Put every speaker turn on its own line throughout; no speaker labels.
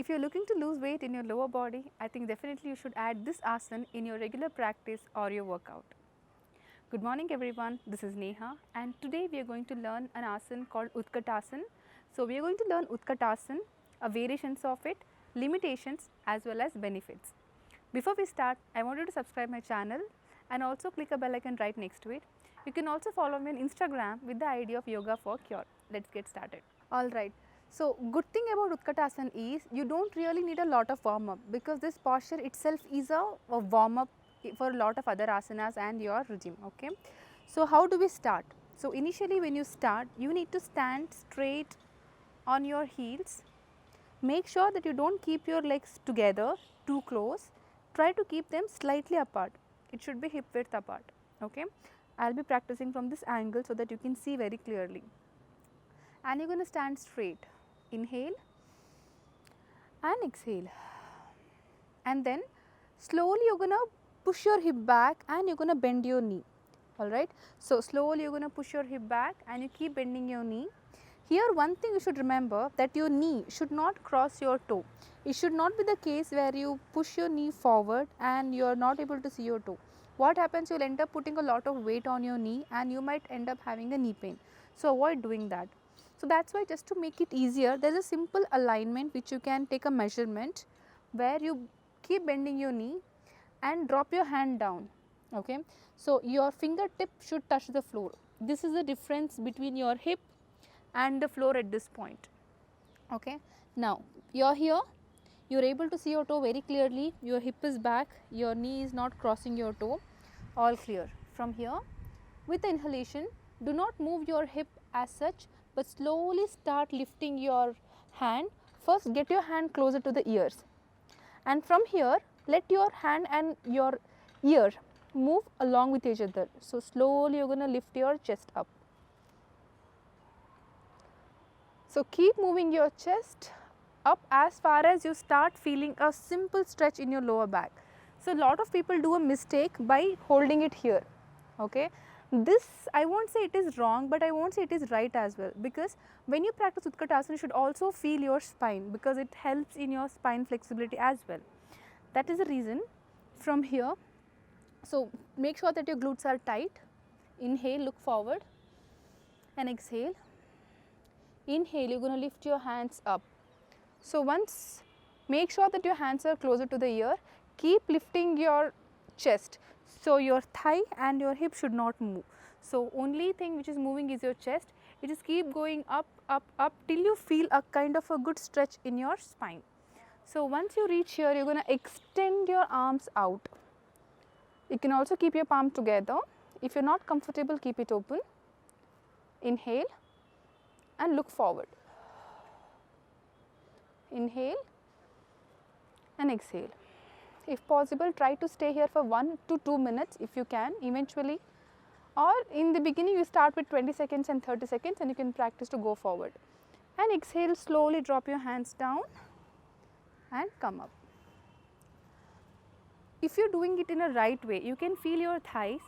If you are looking to lose weight in your lower body, I think definitely you should add this asana in your regular practice or your workout. Good morning everyone, this is Neha and today we are going to learn an asana called Utkatasana. So we are going to learn Utkatasana, variations of it, limitations as well as benefits. Before we start, I want you to subscribe my channel and also click a bell icon right next to it. You can also follow me on Instagram with the idea of yoga for cure. Let's get started. Alright, so good thing about Utkatasana is you don't really need a lot of warm up because this posture itself is a warm up for a lot of other asanas and your regime. Okay, so how do we start? So initially when you start, you need to stand straight on your heels. Make sure that you don't keep your legs together too close. Try to keep them slightly apart. It should be hip width apart. Okay, I'll be practicing from this angle so that you can see very clearly. And you're going to stand straight. Inhale and exhale. And then slowly you're going to push your hip back and you're going to bend your knee. Alright. So slowly you're going to push your hip back and you keep bending your knee. Here one thing you should remember that your knee should not cross your toe. It should not be the case where you push your knee forward and you are not able to see your toe. What happens, you will end up putting a lot of weight on your knee and you might end up having a knee pain. So avoid doing that. So that's why, just to make it easier, there is a simple alignment which you can take a measurement where you keep bending your knee and drop your hand down. Okay, so your fingertip should touch the floor. This is the difference between your hip and the floor at this point. Okay, now you are here, you are able to see your toe very clearly, your hip is back, your knee is not crossing your toe, all clear. From here, with the inhalation, do not move your hip as such, but slowly start lifting your hand. First get your hand closer to the ears and from here let your hand and your ear move along with each other. So slowly you are going to lift your chest up. So keep moving your chest up as far as you start feeling a simple stretch in your lower back. So a lot of people do a mistake by holding it here. Okay, this I won't say it is wrong, but I won't say it is right as well, because when you practice Utkatasana you should also feel your spine because it helps in your spine flexibility as well. That is the reason. From here, so make sure that your glutes are tight. Inhale, look forward and exhale. Inhale, you are going to lift your hands up. So once, make sure that your hands are closer to the ear. Keep lifting your chest. So your thigh and your hip should not move. So only thing which is moving is your chest. You just keep going up, up, up till you feel a kind of a good stretch in your spine. So once you reach here, you are going to extend your arms out. You can also keep your palm together. If you are not comfortable, keep it open. Inhale and look forward. Inhale and exhale. If possible, try to stay here for 1 to 2 minutes if you can eventually, or in the beginning you start with 20 seconds and 30 seconds and you can practice to go forward. And exhale, slowly drop your hands down and come up. If you are doing it in a right way, you can feel your thighs,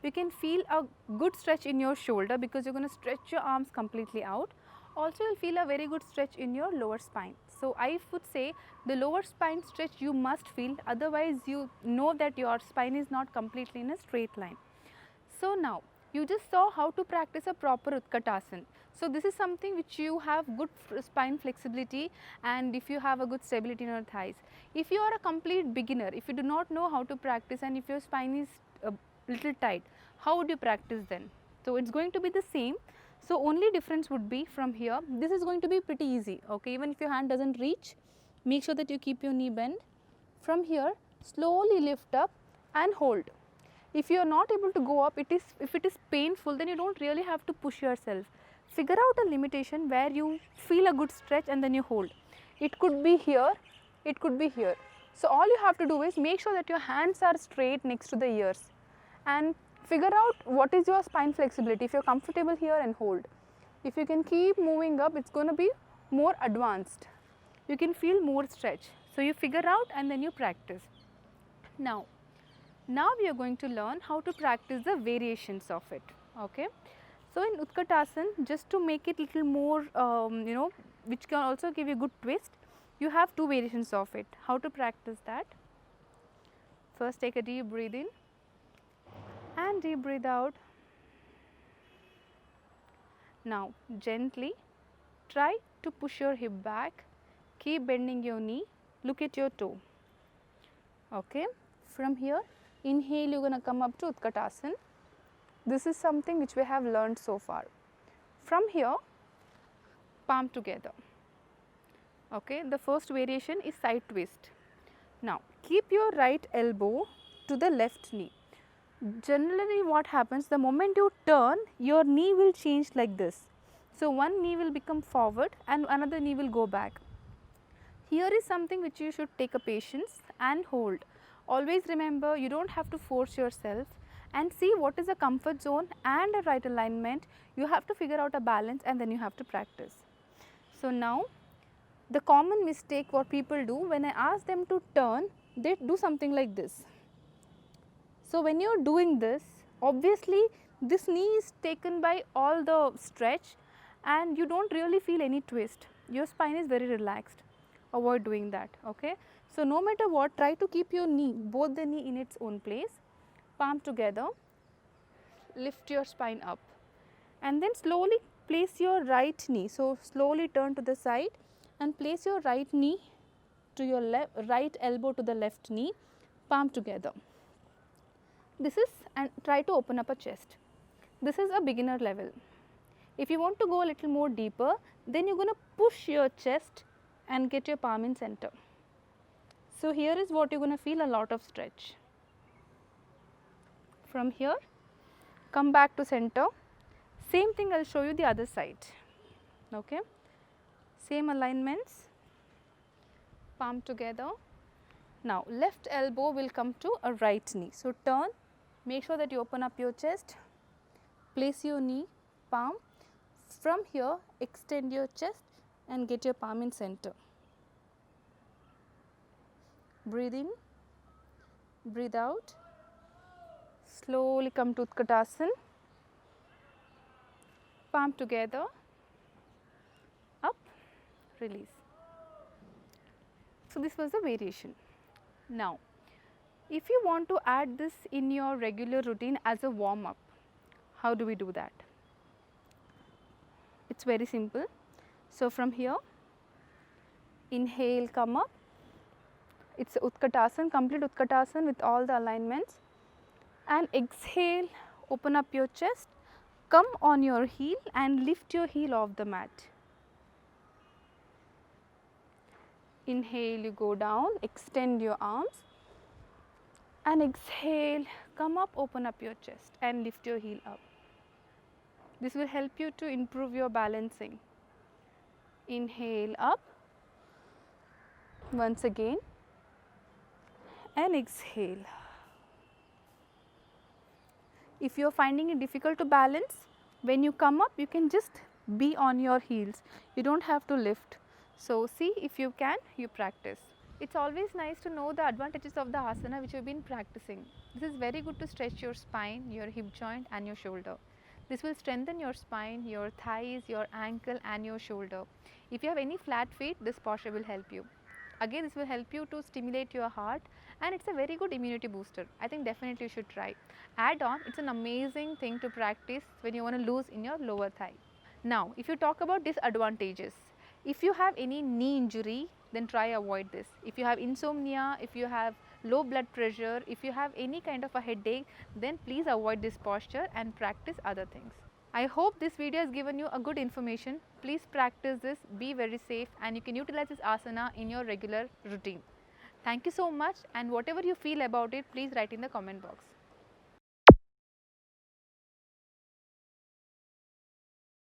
you can feel a good stretch in your shoulder because you are going to stretch your arms completely out. Also you will feel a very good stretch in your lower spine. So I would say the lower spine stretch you must feel, otherwise you know that your spine is not completely in a straight line. So now you just saw how to practice a proper Utkatasana. So this is something which you have good spine flexibility and if you have a good stability in your thighs. If you are a complete beginner, if you do not know how to practice and if your spine is a little tight, how would you practice then? So it's going to be the same. So only difference would be from here, this is going to be pretty easy. Okay, even if your hand doesn't reach, make sure that you keep your knee bent. From here, slowly lift up and hold. If you are not able to go up, if it is painful, then you don't really have to push yourself. Figure out a limitation where you feel a good stretch and then you hold. It could be here, it could be here. So all you have to do is make sure that your hands are straight next to the ears and figure out what is your spine flexibility. If you are comfortable here, and hold. If you can keep moving up, it is going to be more advanced. You can feel more stretch. So you figure out and then you practice. Now we are going to learn how to practice the variations of it. Okay. So in Utkatasana, just to make it little more, which can also give you a good twist, You have two variations of it. How to practice that? First take a deep breath in and deep breathe out. Now gently try to push your hip back, keep bending your knee, look at your toe. Okay, from here inhale, you are going to come up to Utkatasana. This is something which we have learned so far. From here, palm together. Okay, the first variation is side twist. Now keep your right elbow to the left knee. Generally what happens, the moment you turn, your knee will change like this. So one knee will become forward and another knee will go back. Here is something which you should take a patience and hold. Always remember, you don't have to force yourself, and see what is a comfort zone and a right alignment. You have to figure out a balance and then you have to practice. So now the common mistake what people do, when I ask them to turn, they do something like this. So when you are doing this, obviously this knee is taken by all the stretch and you don't really feel any twist. Your spine is very relaxed. Avoid doing that. Okay. So no matter what, try to keep your knee, both the knee in its own place, palm together, lift your spine up and then slowly place your right knee. So slowly turn to the side and place your right knee to your right elbow to the left knee, palm together. This is, and try to open up a chest. This is a beginner level. If you want to go a little more deeper, then you are going to push your chest and get your palm in center. So here is what you are going to feel, a lot of stretch. From here, come back to center. Same thing I will show you the other side. Okay. Same alignments, palm together. Now left elbow will come to a right knee. So turn, make sure that you open up your chest, place your knee, palm. From here, extend your chest and get your palm in center. Breathe in, breathe out. Slowly come to Utkatasana, palm together, up, release. So this was the variation. Now, if you want to add this in your regular routine as a warm up, how do we do that? It's very simple. So from here, inhale, come up. It's Utkatasana, complete Utkatasana with all the alignments, and exhale, open up your chest, come on your heel and lift your heel off the mat. Inhale, you go down, extend your arms, and exhale, come up, open up your chest and lift your heel up. This will help you to improve your balancing. Inhale up, once again, and exhale. If you are finding it difficult to balance, when you come up, you can just be on your heels. You don't have to lift. So see, if you can, you practice. It's always nice to know the advantages of the asana which you have been practicing. This is very good to stretch your spine, your hip joint and your shoulder. This will strengthen your spine, your thighs, your ankle and your shoulder. If you have any flat feet, this posture will help you. Again, this will help you to stimulate your heart, and it's a very good immunity booster. I think definitely you should try. Add on, it's an amazing thing to practice when you want to lose in your lower thigh. Now, if you talk about disadvantages, if you have any knee injury, then try avoid this. If you have insomnia, if you have low blood pressure, if you have any kind of a headache, then please avoid this posture and practice other things. I hope this video has given you a good information. Please practice this, be very safe, and you can utilize this asana in your regular routine. Thank you so much, and whatever you feel about it, please write in the comment box.